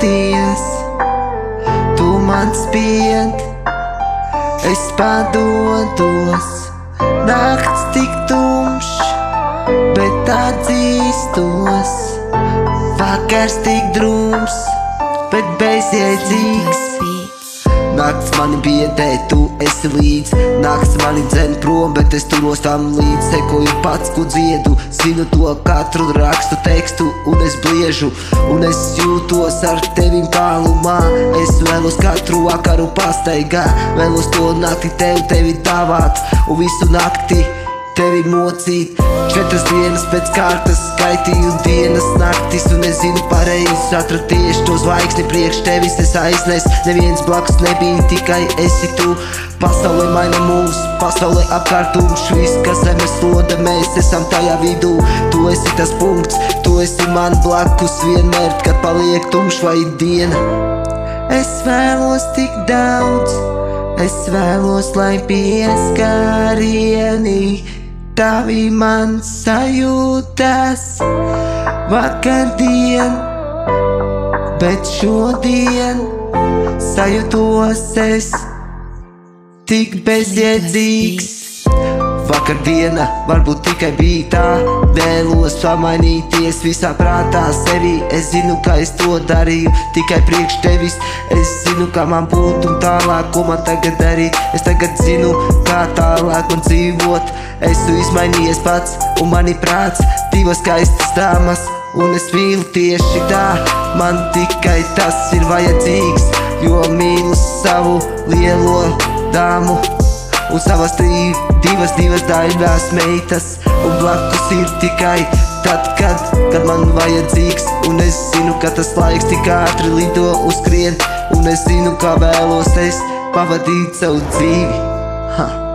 skaties, tu man spied, es padodos. Nakts tik tumšs, bet atzīstos. Vakars tik drūms, bet bezjēdzīgs. Nakts mani biedē, tu esi līdz. Nakts mani dzen prom, bet es turos tam līdz. Sekoju pats, ko dziedu, zinu to katru rakstu tekstu. Un es bliežu, un es jūtos ar tevim tālumā. Es vēlos katru vakaru pastaigā, vēlos to nakti tevi dāvāt. Un visu nakti tevi mocīt. 4 dienas pēc kārtas skaitīju dienas naktis. Un es zinu pareizi, atradu tieši to zvaigzni priekš tevis es aiznes. Neviens blakus nebija, tikai esi tu. Pasaule maina mūs, pasaule apkārt tumšs. Viss, kas zemes loda, mēs esam tajā vidū. Tu esi tas punkts, tu esi man blakus vienmēr, kad paliek tumšs vai diena. Es vēlos tik daudz, es vēlos, lai pieskarieni tavi man sajūtas vakardien, bet šodien sajūtos es tik bezjēdzīgs. Vakardiena varbūt tikai bija tā, vēlos pamainīties visā prātā sevi. Es zinu, ka es to darīju tikai priekš tevis. Es zinu, kā man būt un tālāk, ko man tagad darīt. Es tagad zinu, kā tālāk man dzīvot. Esmu izmainījies pats un mani prāts, 2 skaistas dāmas, un es mīlu tieši tā. Man tikai tas ir vajadzīgs, jo mīlu savu lielo dāmu. Un savas 2 daļās meitas, un blakus ir tikai tad, kad man vajadzīgs. Un es zinu, ka tas laiks tik ātri lido uzskrien, un es zinu, kā vēlos es pavadīt savu dzīvi.